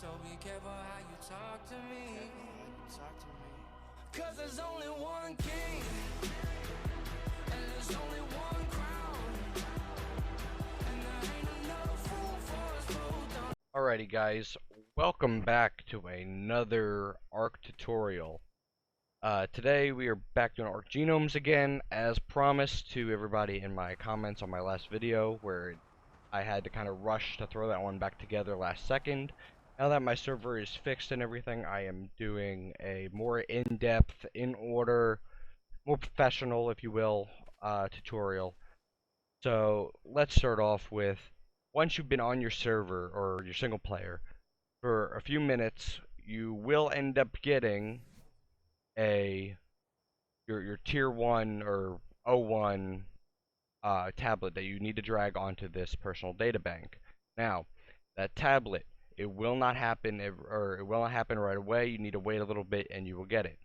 So be careful how you talk to me. Cause there's only one king, and there's only one crown, and there ain't enough room for us both. Alrighty guys, welcome back to another ARC tutorial. Today we are back doing ARC Genomes again, as promised to everybody in my comments on my last video, where I had to kind of rush to throw that one back together last second. Now that my server is fixed and everything, I am doing a more in-depth, in-order, more professional, if you will, tutorial. So let's start off with, once you've been on your server or your single player for a few minutes, you will end up getting your tier 1 or O1 tablet that you need to drag onto this personal data bank. Now, that tablet, it will not happen right away. You need to wait a little bit and you will get it.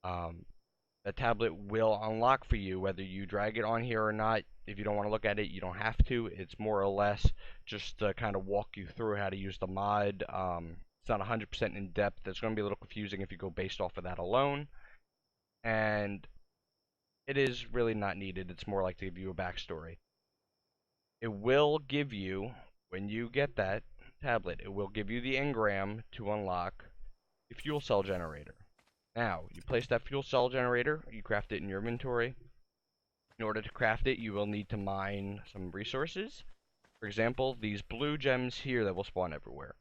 The tablet will unlock for you whether you drag it on here or not. If you don't want to look at it, you don't have to. It's more or less just to kind of walk you through how to use the mod. It's not 100% in depth. It's going to be a little confusing if you go based off of that alone. And it is really not needed. It's more like to give you a backstory. It will give you, when you get that tablet, it will give you the engram to unlock the fuel cell generator. Now, you place that fuel cell generator, you craft it in your inventory. In order to craft it, you will need to mine some resources. For example, these blue gems here that will spawn everywhere.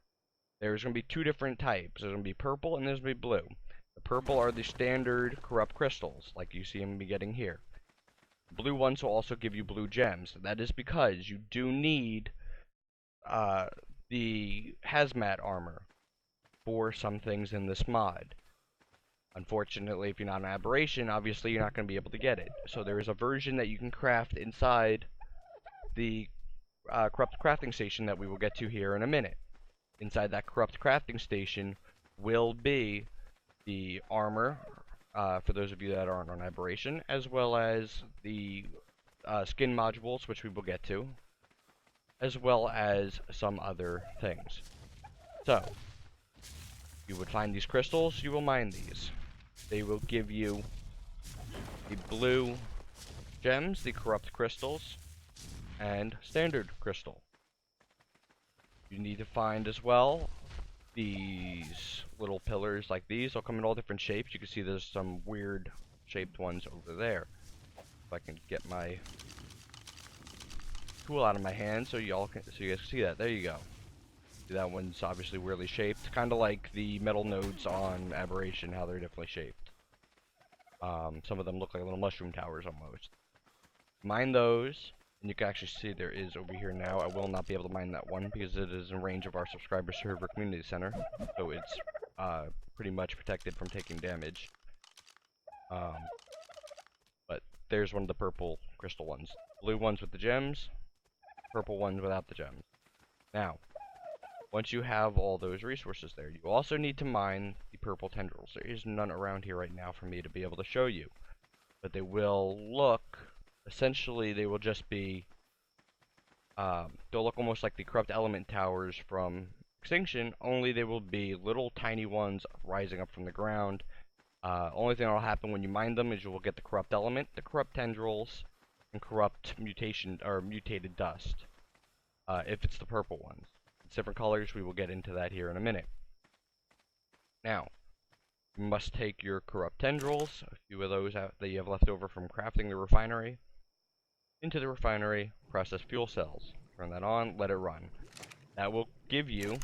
There's going to be two different types. There's going to be purple and there's going to be blue. The purple are the standard corrupt crystals, like you see them getting here. The blue ones will also give you blue gems. That is because you do need the hazmat armor for some things in this mod. Unfortunately, if you're not an aberration, obviously you're not going to be able to get it. So there is a version that you can craft inside the corrupt crafting station that we will get to here in a minute. Inside that corrupt crafting station will be the armor, for those of you that aren't on aberration, as well as the skin modules, which we will get to, as well as some other things. So, you would find these crystals, you will mine these. They will give you the blue gems, the corrupt crystals, and standard crystal. You need to find as well these little pillars like these. They'll come in all different shapes. You can see there's some weird shaped ones over there. If I can get my tool out of my hand so you guys can see that. There you go. That one's obviously weirdly shaped, kind of like the metal nodes on Aberration, how they're differently shaped. Some of them look like little mushroom towers almost. Mine those, and you can actually see there is over here now. I will not be able to mine that one because it is in range of our subscriber server community center, so it's pretty much protected from taking damage. But there's one of the purple crystal ones. Blue ones with the gems, purple ones without the gems. Now, once you have all those resources there, you also need to mine the purple tendrils. There is none around here right now for me to be able to show you. But they will look, essentially they will just be, they'll look almost like the corrupt element towers from Extinction, only they will be little tiny ones rising up from the ground. Only thing that will happen when you mine them is you will get the corrupt element, the corrupt tendrils, and corrupt mutation, or mutated dust, if it's the purple ones. It's different colors, we will get into that here in a minute. Now, you must take your corrupt tendrils, a few of those out that you have left over from crafting the refinery, into the refinery, process fuel cells. Turn that on, let it run. That will give you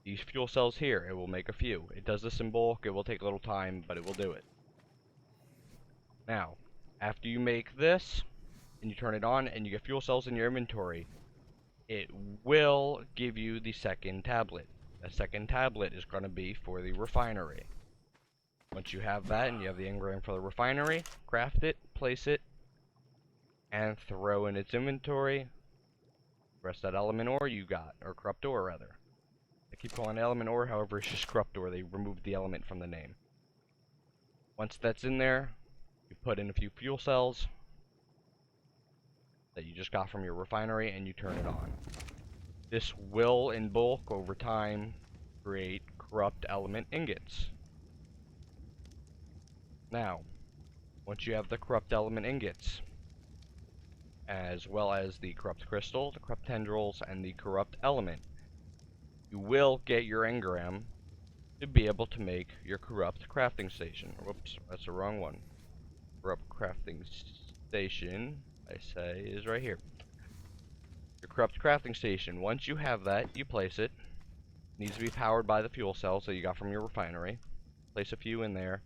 these fuel cells here. It will make a few. It does this in bulk, it will take a little time, but it will do it. Now, after you make this, and you turn it on, and you get fuel cells in your inventory, it will give you the second tablet. The second tablet is going to be for the refinery. Once you have that and you have the engram for the refinery, craft it, place it, and throw in its inventory. Rest that element ore you got, or corrupt ore rather. I keep calling it element ore, however it's just corrupt ore. They removed the element from the name. Once that's in there, you put in a few fuel cells that you just got from your refinery and you turn it on. This will, in bulk, over time, create corrupt element ingots. Now, once you have the corrupt element ingots, as well as the corrupt crystal, the corrupt tendrils, and the corrupt element, you will get your engram to be able to make your corrupt crafting station. Whoops, that's the wrong one. Corrupt crafting station, I say, is right here. Your corrupt crafting station. Once you have that, you place it. Needs to be powered by the fuel cells that you got from your refinery. Place a few in there.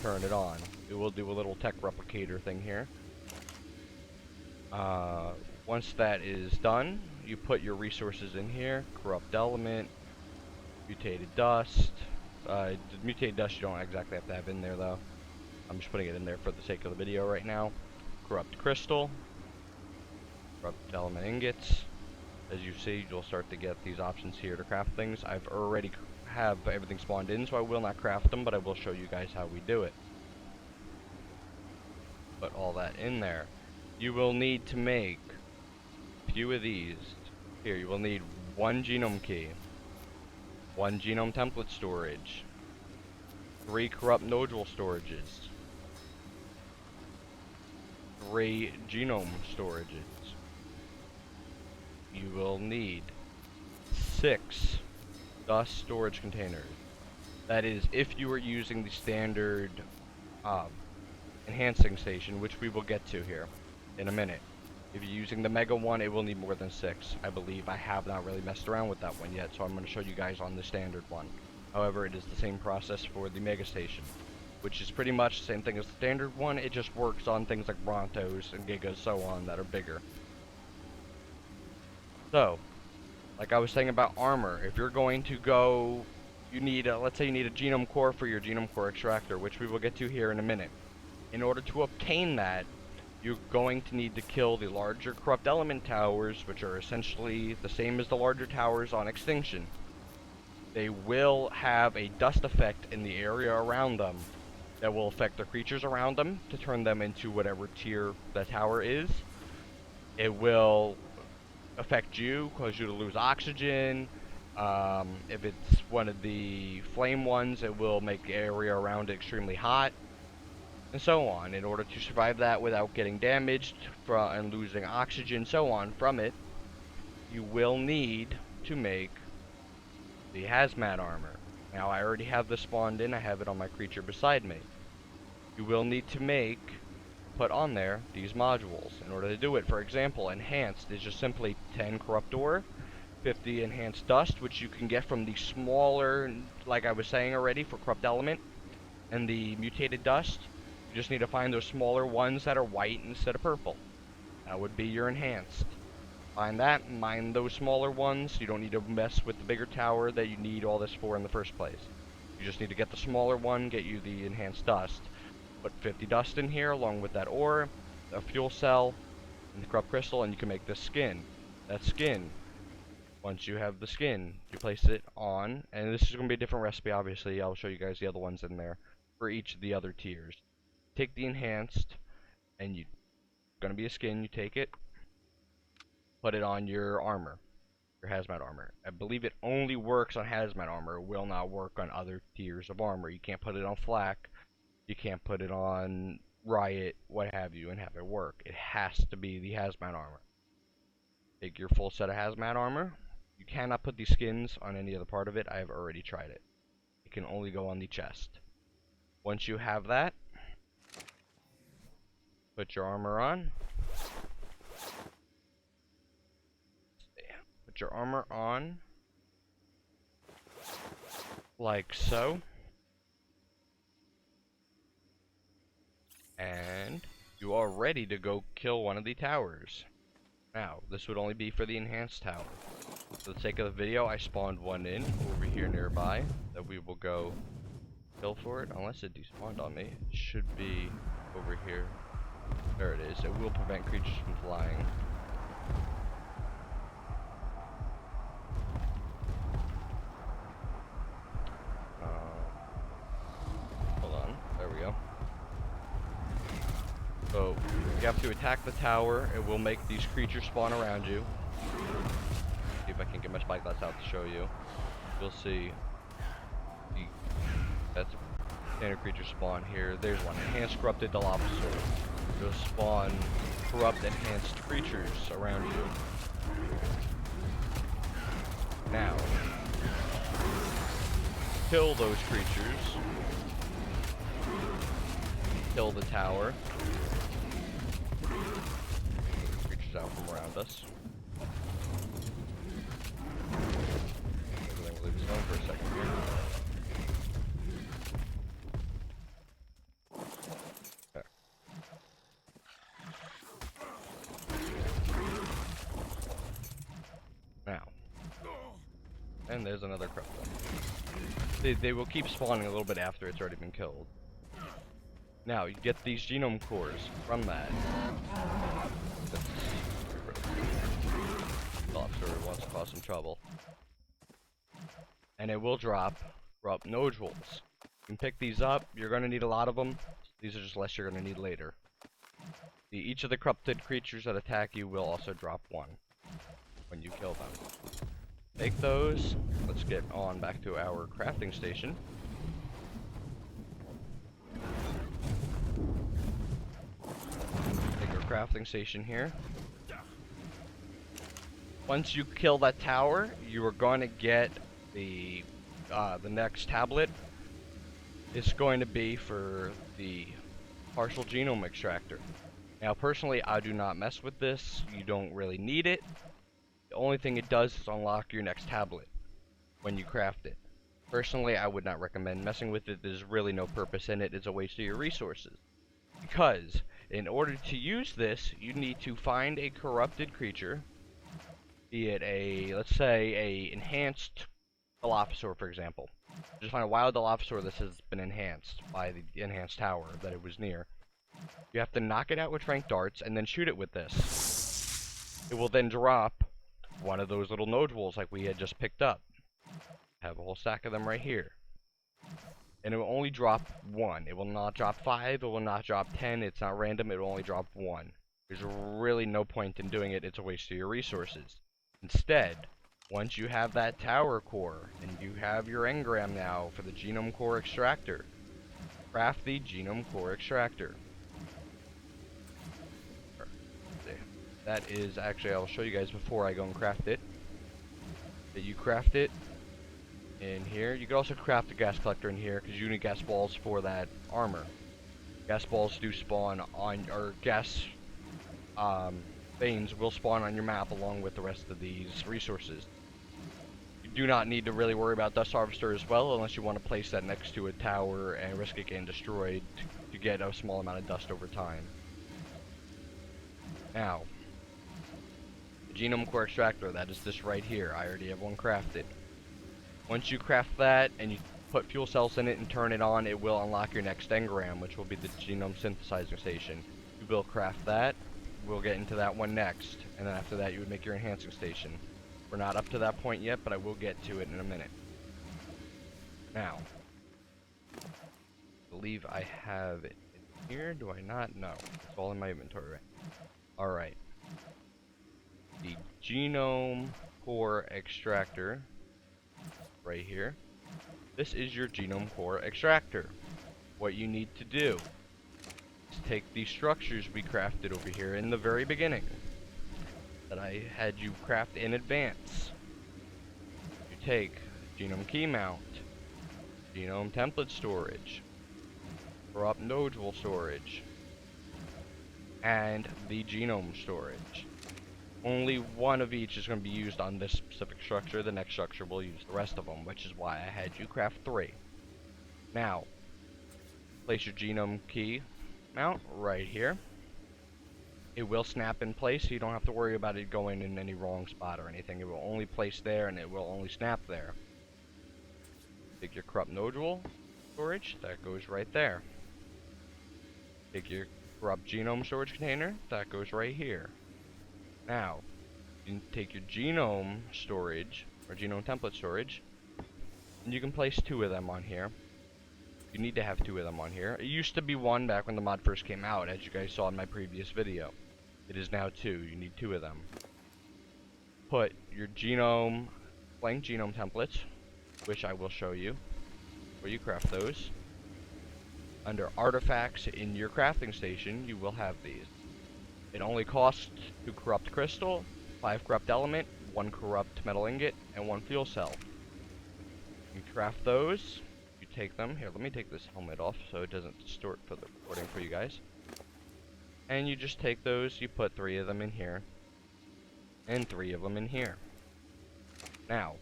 Turn it on. It will do a little tech replicator thing here. Once that is done, you put your resources in here. Corrupt element, mutated dust. Mutated dust you don't exactly have to have in there though. I'm just putting it in there for the sake of the video right now. Corrupt crystal. Corrupt element ingots. As you see, you'll start to get these options here to craft things. I've already have everything spawned in, so I will not craft them, but I will show you guys how we do it. Put all that in there. You will need to make a few of these. Here, you will need 1 genome key, 1 genome template storage, 3 corrupt nodule storages, 3 genome storages. You will need 6 dust storage containers. That is, if you are using the standard enhancing station, which we will get to here in a minute. If you're using the Mega one, it will need more than 6. I believe I have not really messed around with that one yet, so I'm going to show you guys on the standard one. However, it is the same process for the Mega Station, which is pretty much the same thing as the standard one. It just works on things like Brontos and Gigas, so on, that are bigger. So, like I was saying about armor, if you're going to go, you need let's say you need a genome core for your genome core extractor, which we will get to here in a minute. In order to obtain that, you're going to need to kill the larger corrupt element towers, which are essentially the same as the larger towers on Extinction. They will have a dust effect in the area around them that will affect the creatures around them to turn them into whatever tier the tower is. It will affect you, cause you to lose oxygen. If it's one of the flame ones, it will make the area around it extremely hot, and so on. In order to survive that without getting damaged and losing oxygen, so on, from it, you will need to make the hazmat armor. Now, I already have this spawned in. I have it on my creature beside me. You will need to put on there these modules in order to do it. For example, enhanced is just simply 10 corrupt ore, 50 enhanced dust, which you can get from the smaller, like I was saying already, for corrupt element, and the mutated dust. You just need to find those smaller ones that are white instead of purple. That would be your enhanced. Find that, mine those smaller ones. You don't need to mess with the bigger tower that you need all this for in the first place. You just need to get the smaller one, get you the enhanced dust. Put 50 dust in here along with that ore, a fuel cell, and the corrupt crystal, and you can make this skin. That skin, once you have the skin, you place it on, and this is going to be a different recipe, obviously. I'll show you guys the other ones in there for each of the other tiers. Take the enhanced, and it's going to be a skin. You take it, put it on your armor, your hazmat armor. I believe it only works on hazmat armor. It will not work on other tiers of armor. You can't put it on flak. You can't put it on riot, what have you, and have it work. It has to be the hazmat armor. Take your full set of hazmat armor. You cannot put these skins on any other part of it. I have already tried it. It can only go on the chest. Once you have that, put your armor on. Put your armor on, like so. And you are ready to go kill one of the towers. Now, this would only be for the enhanced tower. For the sake of the video, I spawned one in over here nearby that we will go kill for it. Unless it despawned on me. It should be over here. There it is. It will prevent creatures from flying. Hold on. There we go. So, you have to attack the tower. It will make these creatures spawn around you. See if I can my spyglass out to show you. You'll see that's standard creature spawn here. There's one. Enhanced Corrupted Dilophosaur. You'll spawn corrupt enhanced creatures around you. Now, kill those creatures. Kill the tower. Creatures out from around us. We'll leave this alone for a second here. Okay. Now, and there's another corrupt one. They will keep spawning a little bit after it's already been killed. Now, you get these genome cores from that. Dilophosaur wants to cause some trouble. And it will drop corrupt nodules. You can pick these up. You're going to need a lot of them. These are just less you're going to need later. Each of the corrupted creatures that attack you will also drop one when you kill them. Take those. Let's get on back to our crafting station. Take our crafting station here. Once you kill that tower, you are going to get the next tablet. It's going to be for the partial genome extractor. Now, personally, I do not mess with this. You don't really need it. The only thing it does is unlock your next tablet when you craft it. Personally, I would not recommend messing with it. There's really no purpose in it. It's a waste of your resources. Because in order to use this, you need to find a corrupted creature, be it a, let's say, a enhanced Dilophosaur, for example. Just find a wild Dilophosaur that has been enhanced by the enhanced tower that it was near. You have to knock it out with tranq darts and then shoot it with this. It will then drop one of those little nodules like we had just picked up. Have a whole stack of them right here. And it will only drop one. It will not drop 5, it will not drop 10, it's not random, it will only drop 1. There's really no point in doing it, it's a waste of your resources. Instead, once you have that tower core, and you have your engram now for the genome core extractor, craft the genome core extractor. That is, actually, I'll show you guys before I go and craft it. That you craft it in here. You can also craft a gas collector in here, because you need gas balls for that armor. Gas balls do spawn on, or gas veins will spawn on your map along with the rest of these resources. You do not need to really worry about Dust Harvester as well, unless you want to place that next to a tower and risk it getting destroyed to get a small amount of dust over time. Now, Genome Core Extractor, that is this right here. I already have one crafted. Once you craft that and you put fuel cells in it and turn it on, it will unlock your next engram, which will be the Genome Synthesizer Station. You will craft that. We'll get into that one next. And then after that, you would make your enhancing station. We're not up to that point yet, but I will get to it in a minute. Now, I believe I have it in here. Do I not? No. It's all in my inventory, right? Alright. The Genome Core Extractor right here. This is your Genome Core Extractor. What you need to do is take these structures we crafted over here in the very beginning that I had you craft in advance. You take Genome Key Mount, Genome Template Storage, Corrupt Nodule Storage, and the Genome Storage. Only one of each is going to be used on this specific structure. The next structure will use the rest of them, which is why I had you craft 3. Now, place your genome key mount right here. It will snap in place, so you don't have to worry about it going in any wrong spot or anything. It will only place there, and it will only snap there. Take your corrupt nodule storage, that goes right there. Take your corrupt genome storage container, that goes right here. Now, you can take your genome storage, or genome template storage, and you can place 2 of them on here. You need to have 2 of them on here. It used to be 1 back when the mod first came out, as you guys saw in my previous video. It is now 2. You need 2 of them. Put your genome blank genome templates, which I will show you where you craft those. Under artifacts in your crafting station, you will have these. It only costs 2 corrupt crystal, 5 corrupt element, 1 corrupt metal ingot, and 1 fuel cell. You craft those, you take them. Here, let me take this helmet off so it doesn't distort for the recording for you guys. And you just take those, you put 3 of them in here, and 3 of them in here. Now,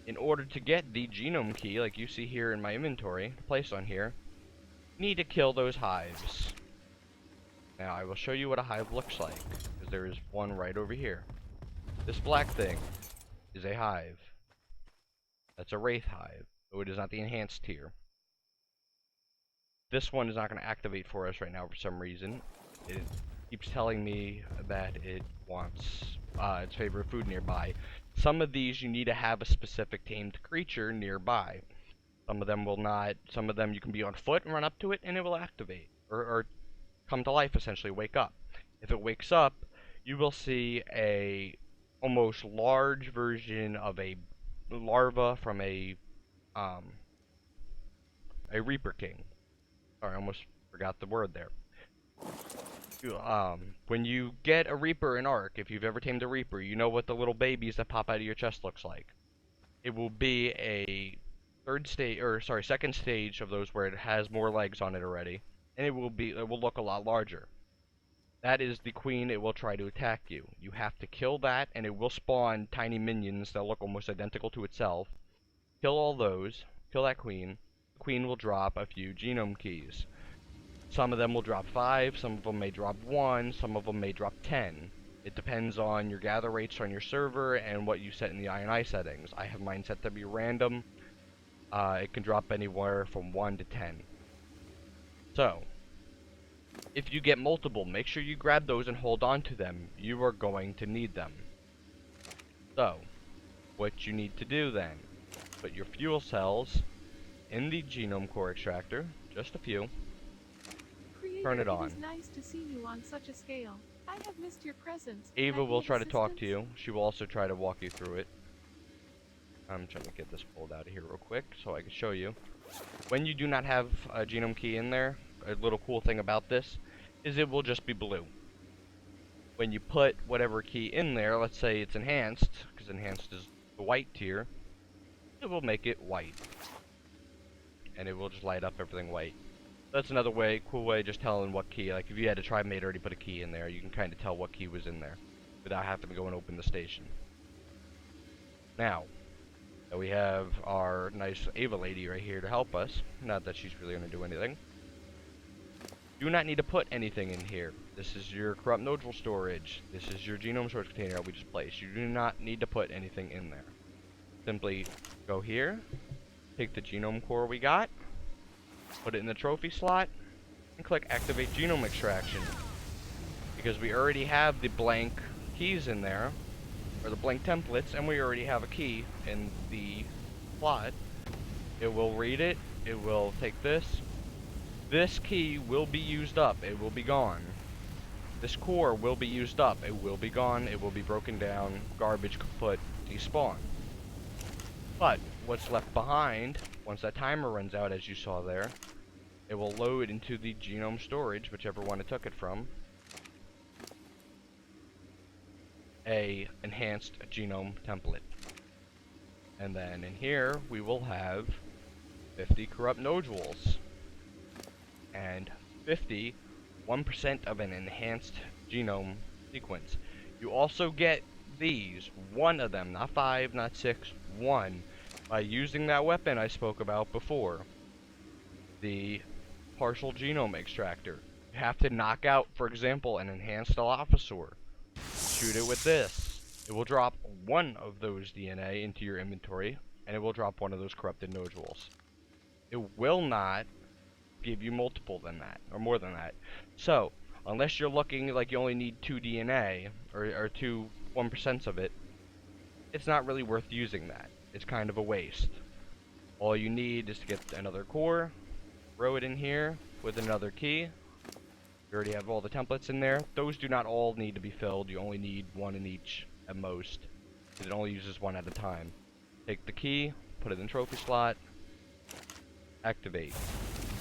in order to get the genome key, like you see here in my inventory, placed on here, you need to kill those hives. Now, I will show you what a hive looks like, because there is one right over here. This black thing is a hive. That's a wraith hive, so it is not the enhanced tier. This one is not going to activate for us right now for some reason. It keeps telling me that it wants its favorite food nearby. Some of these you need to have a specific tamed creature nearby. Some of them will not. Some of them you can be on foot and run up to it and it will activate. Or come to life, essentially, wake up. If it wakes up, you will see a almost large version of a larva from a Reaper King. Sorry, I almost forgot the word there. When you get a Reaper in Ark, if you've ever tamed a Reaper, you know what the little babies that pop out of your chest looks like. It will be a second stage of those where it has more legs on it already, and it will look a lot larger. That is the queen. It will try to attack you. You have to kill that, and it will spawn tiny minions that look almost identical to itself. Kill all those. Kill that queen. The queen will drop a few genome keys. Some of them will drop 5, some of them may drop 1, some of them may drop 10. It depends on your gather rates on your server and what you set in the INI settings. I have mine set to be random. It can drop anywhere from 1 to 10. So, if you get multiple, make sure you grab those and hold on to them. You are going to need them. So, what you need to do then, put your fuel cells in the genome core extractor, just a few. Turn it on. It is nice to see you on such a scale. I have missed your presence. Ava will try to talk to you. She will also try to walk you through it. I'm trying to get this pulled out of here real quick so I can show you. When you do not have a genome key in there, a little cool thing about this is it will just be blue. When you put whatever key in there, let's say it's enhanced, because enhanced is the white tier, it will make it white. And it will just light up everything white. That's another cool way just telling what key. Like if you had to try mate already put a key in there, you can kind of tell what key was in there without having to go and open the station. Now, we have our nice Ava lady right here to help us. Not that she's really going to do anything. Do not need to put anything in here. This is your corrupt nodule storage. This is your genome storage container that we just placed. You do not need to put anything in there. Simply go here, take the genome core we got, put it in the trophy slot, and click activate genome extraction. Because we already have the blank keys in there, or the blank templates, and we already have a key in the slot. It will read it, it will take this. This key will be used up, it will be gone. This core will be used up, it will be gone, it will be broken down, garbage kaput, despawn. But what's left behind, once that timer runs out as you saw there, it will load into the genome storage, whichever one it took it from, a enhanced genome template. And then in here we will have 50 corrupt nodules and 50 1% of an enhanced genome sequence. You also get these, one of them, not 5, not 6, 1, by using that weapon I spoke about before, the partial genome extractor. You have to knock out, for example, an enhanced Dilophosaur. Shoot it with this. It will drop one of those DNA into your inventory, and it will drop one of those corrupted nodules. It will not give you multiple than that, or more than that. So, unless you're looking like you only need 2 DNA, or 2 1% of it, it's not really worth using that. It's kind of a waste. All you need is to get another core, throw it in here with another key. You already have all the templates in there. Those do not all need to be filled. You only need 1 in each at most, because it only uses 1 at a time. Take the key, put it in the trophy slot, activate.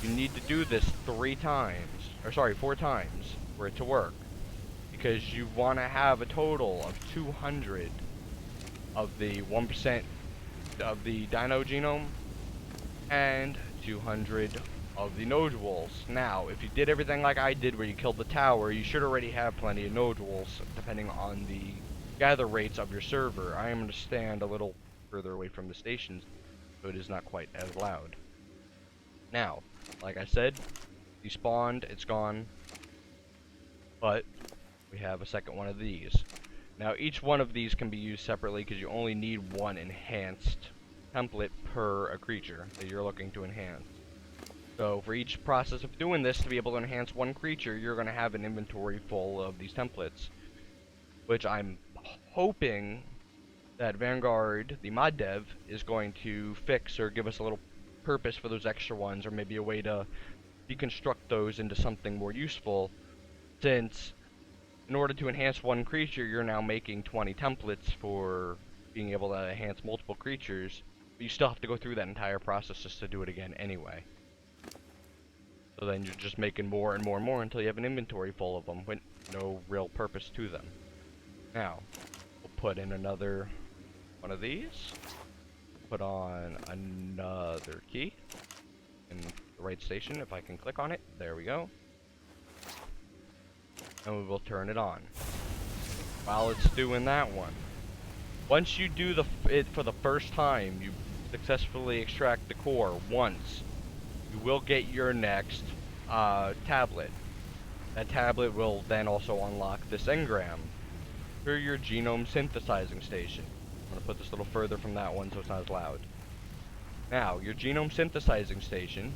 You need to do this 4 times for it to work. Because you want to have a total of 200 of the 1% of the dino genome and 200 of the nodules. Now, if you did everything like I did where you killed the tower, you should already have plenty of nodules depending on the gather rates of your server. I am going to stand a little further away from the stations so it is not quite as loud. Now, like I said, despawned, it's gone, but we have a second one of these. Now each one of these can be used separately because you only need one enhanced template per a creature that you're looking to enhance. So for each process of doing this, to be able to enhance one creature, you're going to have an inventory full of these templates, which I'm hoping that Vanguard, the mod dev, is going to fix or give us a little purpose for those extra ones, or maybe a way to deconstruct those into something more useful, since in order to enhance one creature, you're now making 20 templates for being able to enhance multiple creatures, but you still have to go through that entire process just to do it again anyway. So then you're just making more and more and more until you have an inventory full of them with no real purpose to them. Now, we'll put in another one of these, put on another key in the right station if I can click on it. There we go. And we will turn it on while it's doing that one. Once you do it for the first time, you successfully extract the core once, you will get your next tablet. That tablet will then also unlock this engram for your genome synthesizing station. I'm going to put this a little further from that one so it's not as loud. Now, your genome synthesizing station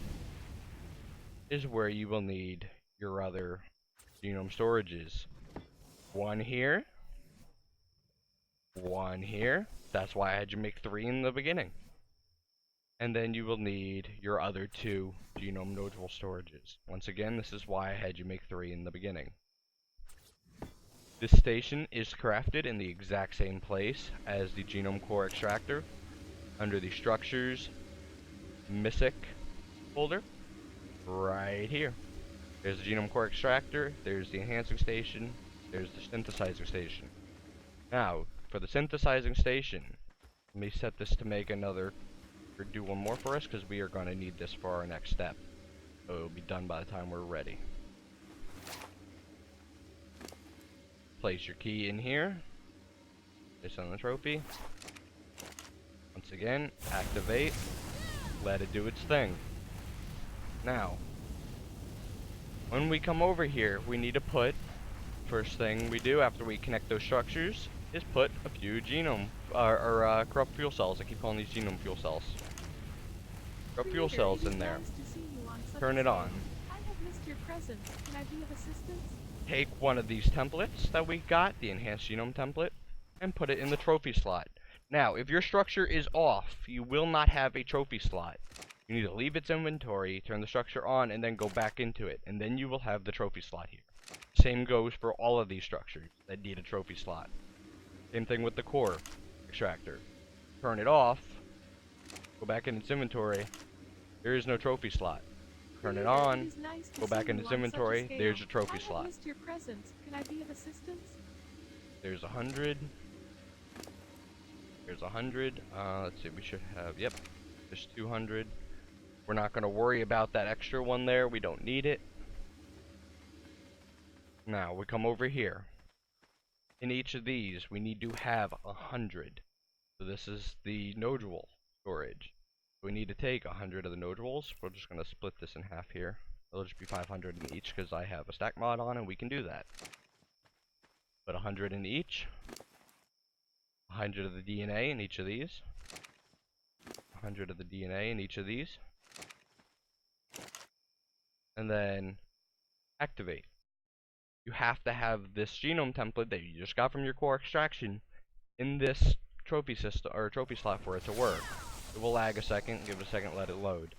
is where you will need your other genome storages. One here. One here. That's why I had you make 3 in the beginning. And then you will need your other 2 genome nodule storages. Once again, this is why I had you make 3 in the beginning. This station is crafted in the exact same place as the genome core extractor, under the structures MISIC folder, right here. There's the genome core extractor, there's the enhancing station, there's the synthesizing station. Now, for the synthesizing station, let me set this to make another, or do one more for us, because we are going to need this for our next step. So it'll be done by the time we're ready. Place your key in here. Place on the trophy. Once again, activate. Let it do its thing. Now, when we come over here, we need to put, first thing we do after we connect those structures, is put a few genome, corrupt fuel cells. I keep calling these genome fuel cells. Corrupt fuel cells in there. Turn it on. I have missed your presence. Can I be of assistance? Take one of these templates that we got, the enhanced genome template, and put it in the trophy slot. Now, if your structure is off, you will not have a trophy slot. You need to leave its inventory, turn the structure on, and then go back into it, and then you will have the trophy slot here. Same goes for all of these structures that need a trophy slot. Same thing with the core extractor. Turn it off, go back in its inventory, there is no trophy slot. Turn it on, go back in its inventory, there's your trophy slot. I have missed your presence. Can I be of assistance? There's 100. There's 100. Let's see, we should have, yep, there's 200. We're not going to worry about that extra one there, we don't need it. Now, we come over here. In each of these, we need to have 100. So this is the nodule storage. We need to take 100 of the nodules. We're just going to split this in half here. It'll just be 500 in each because I have a stack mod on and we can do that. Put 100 in each. 100 of the DNA in each of these. 100 of the DNA in each of these. And then activate. You have to have this genome template that you just got from your core extraction in this trophy system or trophy slot for it to work. It will lag a second, give it a second, let it load.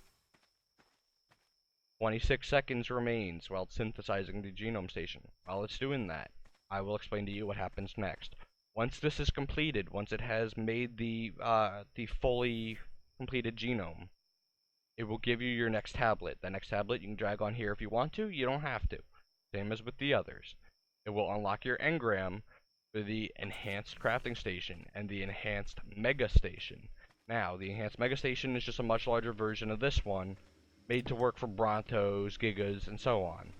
26 seconds remains while it's synthesizing the genome station. While it's doing that, I will explain to you what happens next. Once this is completed, once it has made the fully completed genome, it will give you your next tablet. That next tablet you can drag on here if you want to. You don't have to. Same as with the others. It will unlock your engram for the enhanced crafting station and the enhanced mega station. Now, the enhanced mega station is just a much larger version of this one, made to work for Brontos, Gigas, and so on.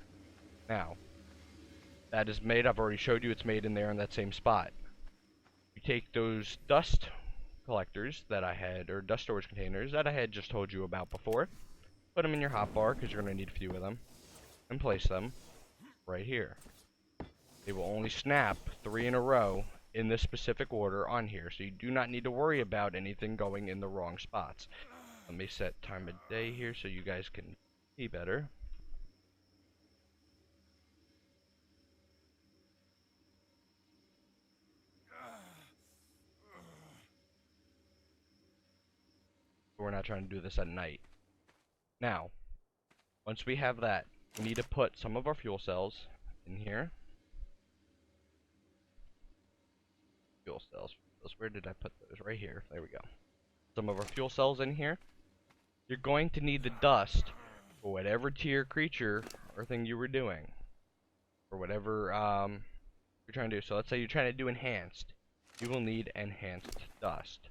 Now, that is made. I've already showed you it's made in there in that same spot. You take those dust collectors that I had, or dust storage containers that I had just told you about before, put them in your hotbar because you're going to need a few of them, and place them right here. They will only snap 3 in a row in this specific order on here, so you do not need to worry about anything going in the wrong spots. Let me set time of day here so you guys can see better. We're not trying to do this at night. Now, once we have that, we need to put some of our fuel cells in here. Fuel cells. Where did I put those? Right here. There we go. Some of our fuel cells in here. You're going to need the dust for whatever tier creature or thing you were doing, or whatever you're trying to do. So let's say you're trying to do enhanced. You will need enhanced dust.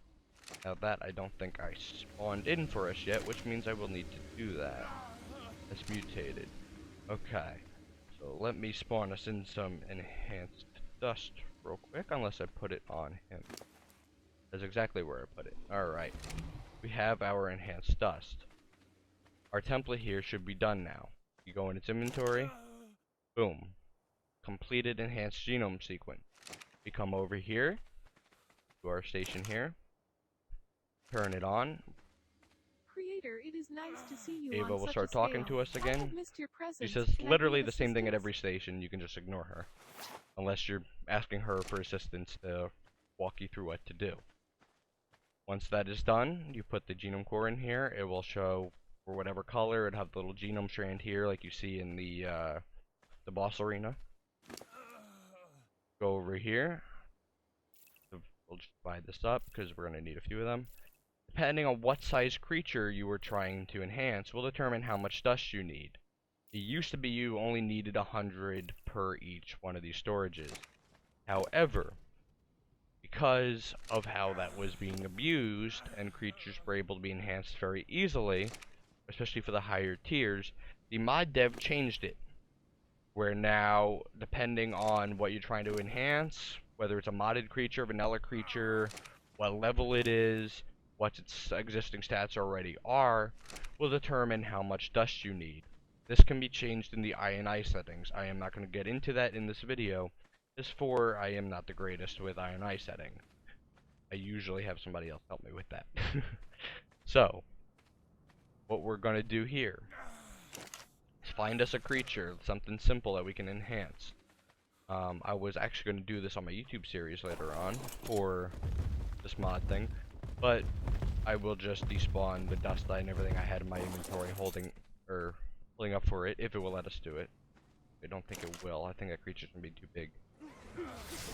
Now that I don't think I spawned in for us yet, which means I will need to do that. That's mutated. Okay. So let me spawn us in some enhanced dust real quick, unless I put it on him. That's exactly where I put it. Alright. We have our enhanced dust. Our template here should be done now. You go in its inventory. Boom. Completed enhanced genome sequence. We come over here to our station here. Turn it on. Creator, it is nice to see you Ava on will such start a talking scale. to us I again. have missed your She presence. says Can I literally get the same thing at assistance? every station. You can just ignore her. Unless you're asking her for assistance to walk you through what to do. Once that is done, you put the genome core in here. It will show for whatever color. It'll have the little genome strand here like you see in the boss arena. Go over here. We'll just divide this up because we're going to need a few of them. Depending on what size creature you were trying to enhance will determine how much dust you need. It used to be you only needed 100 per each one of these storages. However, because of how that was being abused and creatures were able to be enhanced very easily, especially for the higher tiers, the mod dev changed it. Where now, depending on what you're trying to enhance, whether it's a modded creature, vanilla creature, what level it is, what its existing stats already are, will determine how much dust you need. This can be changed in the INI settings. I am not going to get into that in this video. I am not the greatest with INI settings. I usually have somebody else help me with that. So, what we're going to do here is find us a creature, something simple that we can enhance. I was actually going to do this on my YouTube series later on for this mod thing, but I will just despawn the dust and everything I had in my inventory holding up for it, if it will let us do it. I don't think it will. I think that creature's gonna be too big.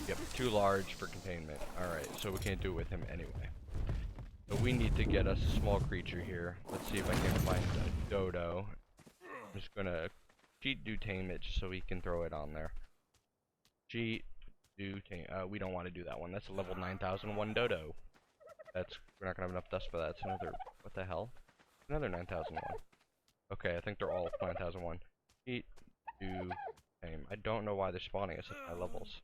Yep, too large for containment. Alright, so we can't do it with him anyway. So we need to get us a small creature here. Let's see if I can find a dodo. I'm just gonna cheat do tame it just so we can throw it on there. Cheat do tame. We don't want to do that one. That's a level 9001 dodo. We're not gonna have enough dust for that. It's another, what the hell? Another 9001. Okay, I think they're all 9001. Cheat do tame. I don't know why they're spawning at such high levels.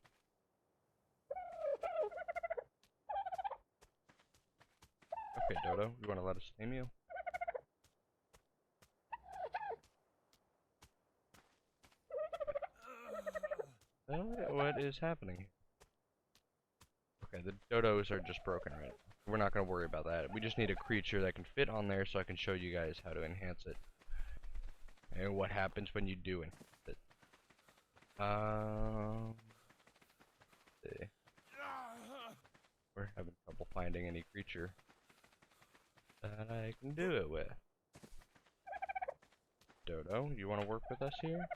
Okay, Dodo, you want to let us tame you? What is happening? Okay, the dodos are just broken right now. We're not going to worry about that. We just need a creature that can fit on there so I can show you guys how to enhance it. And what happens when you do enhance it. See. We're having trouble finding any creature that I can do it with. Dodo, you want to work with us here?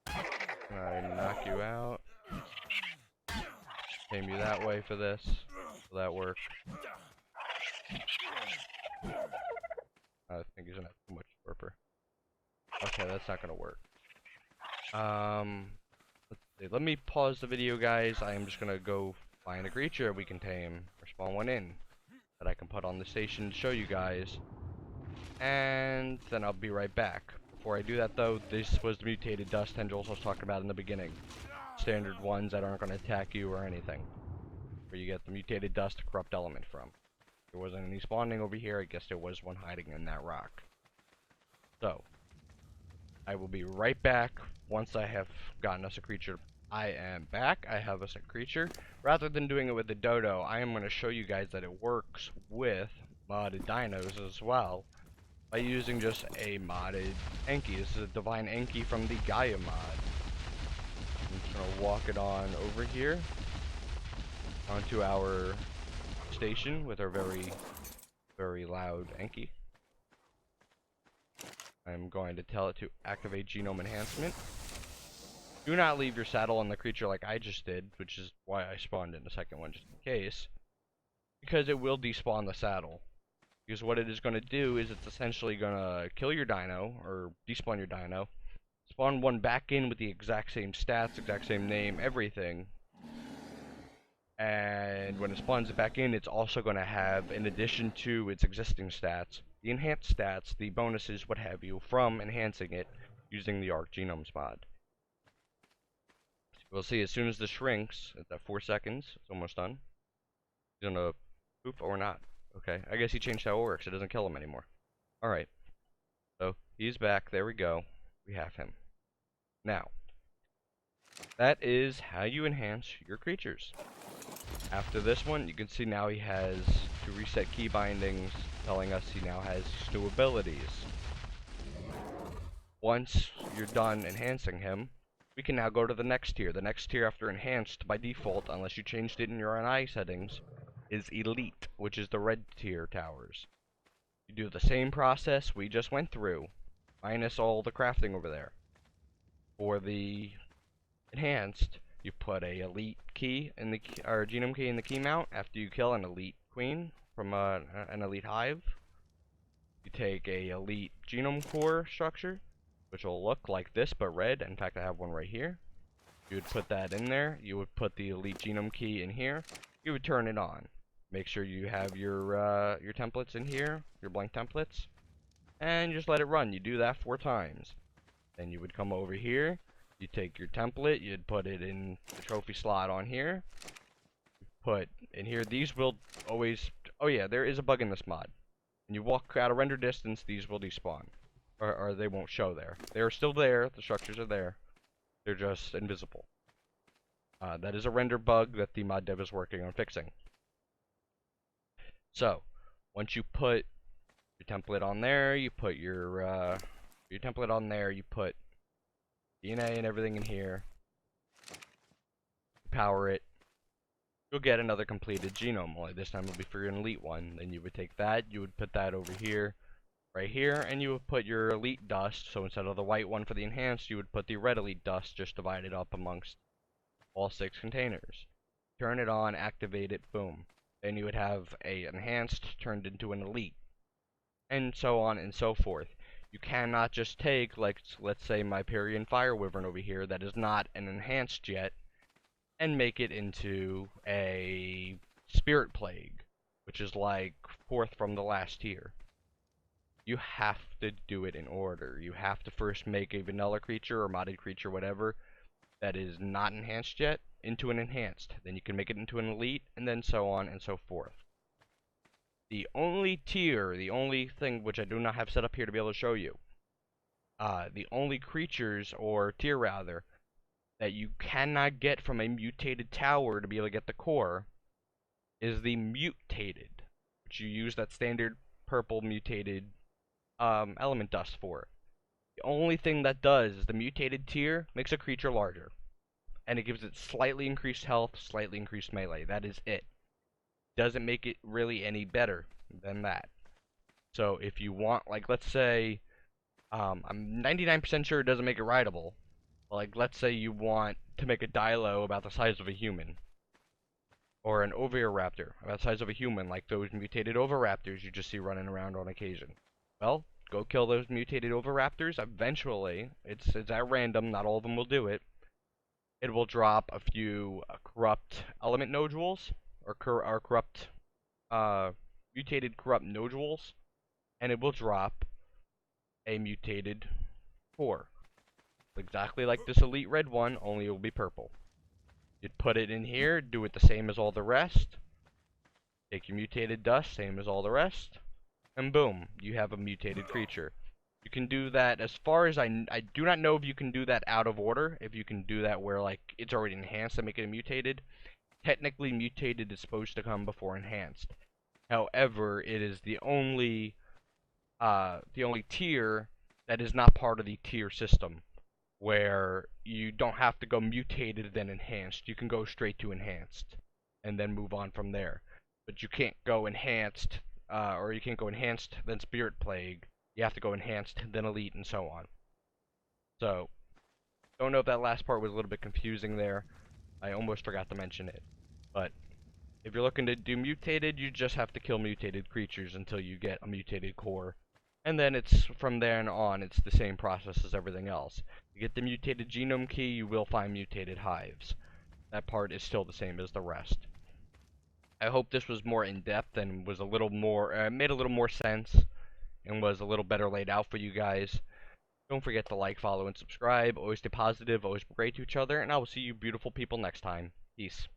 Can I knock you out? tame you that way for this. Will that work? I think he's gonna have too much torpor. Okay, that's not gonna work. Let's see. Let me pause the video, guys. I am just gonna go find a creature we can tame or spawn one in that I can put on the station to show you guys, and then I'll be right back. Before I do that, though, this was the mutated dust tendrils I was talking about in the beginning. Standard ones that aren't gonna attack you or anything, where you get the mutated dust corrupt element from. There wasn't any spawning over here. I guess there was one hiding in that rock. So, I will be right back once I have gotten us a creature. I am back. I have us a creature. Rather than doing it with the dodo, I am going to show you guys that it works with modded dinos as well by using just a modded Enki. This is a Divine Enki from the Gaia mod. I'm just going to walk it on over here onto our station with our very loud Enki. I'm going to tell it to activate genome enhancement. Do not leave your saddle on the creature like I just did, which is why I spawned in the second one just in case, because it will despawn the saddle. Because what it is going to do is it's essentially going to kill your dino, or despawn your dino, spawn one back in with the exact same stats, exact same name, everything. And when it spawns it back in, it's also going to have, in addition to its existing stats, the enhanced stats, the bonuses, what have you, from enhancing it using the Arc Genomes mod. We'll see as soon as this shrinks, at that 4 seconds, it's almost done. He's gonna poof or not. Okay, I guess he changed how it works. It doesn't kill him anymore. Alright, so he's back. There we go. We have him. Now, that is how you enhance your creatures. After this one, you can see now he has to reset key bindings, telling us he now has new abilities. Once you're done enhancing him, we can now go to the next tier. The next tier after enhanced by default, unless you changed it in your NI settings, is elite, which is the red tier towers. You do the same process we just went through, minus all the crafting over there. For the enhanced, you put a elite key in the or genome key in the key mount after you kill an elite queen from an elite hive. You take a elite genome core structure, which will look like this but red. In fact, I have one right here. You would put that in there. You would put the elite genome key in here. You would turn it on. Make sure you have your templates in here, your blank templates, and just let it run. You do that 4 times. Then you would come over here. You take your template. You'd put it in the trophy slot on here. Put in here. These will always. Oh yeah, there is a bug in this mod. When you walk out of render distance, these will despawn. Or they won't show there. They're still there. The structures are there. They're just invisible. That is a render bug that the mod dev is working on fixing. So, once you put your template on there, you put your template on there, you put DNA and everything in here, power it, you'll get another completed genome. Only this time it'll be for an elite one. Then you would take that, you would put that over here, right here, and you would put your elite dust. So instead of the white one for the enhanced, you would put the red elite dust, just divided up amongst all 6 containers. Turn it on, activate it, boom. Then you would have a enhanced turned into an elite, and so on and so forth. You cannot just take, like, let's say my Pyrian Fire Wyvern over here that is not an enhanced yet, and make it into a Spirit Plague, which is like 4th from the last tier. You have to do it in order. You have to first make a vanilla creature or modded creature, whatever, that is not enhanced yet, into an enhanced. Then you can make it into an elite, and then so on and so forth. The only tier, the only thing which I do not have set up here to be able to show you, the only creatures, or tier rather, that you cannot get from a mutated tower to be able to get the core, is the mutated, which you use that standard purple mutated element dust for. The only thing that does is the mutated tier makes a creature larger, and it gives it slightly increased health, slightly increased melee. That is it. Doesn't make it really any better than that. So if you want, like, let's say, I'm 99% sure it doesn't make it rideable. Like, let's say you want to make a Dilo about the size of a human. or an Oviraptor, about the size of a human, like those mutated Oviraptors you just see running around on occasion. Well, go kill those mutated Oviraptors. Eventually, it's at random, not all of them will do it. It will drop a few corrupt element nodules, or corrupt, mutated corrupt nodules, and it will drop a mutated core. Exactly like this Elite Red one, only it will be purple. You'd put it in here, do it the same as all the rest. Take your mutated dust, same as all the rest. And boom, you have a mutated creature. You can do that as far as I do not know if you can do that out of order. If you can do that where like it's already enhanced and make it a mutated. Technically mutated is supposed to come before enhanced. However, it is the only tier that is not part of the tier system, where you don't have to go mutated then enhanced. You can go straight to enhanced and then move on from there. But you can't go enhanced, or you can't go enhanced then Spirit Plague. You have to go enhanced then Elite and so on. So, don't know if that last part was a little bit confusing there. I almost forgot to mention it. But if you're looking to do mutated, you just have to kill mutated creatures until you get a mutated core. And then it's from then on, it's the same process as everything else. You get the mutated genome key, you will find mutated hives. That part is still the same as the rest. I hope this was more in-depth and was a little more, made a little more sense and was a little better laid out for you guys. Don't forget to like, follow, and subscribe. Always stay positive, always be great to each other, and I will see you beautiful people next time. Peace.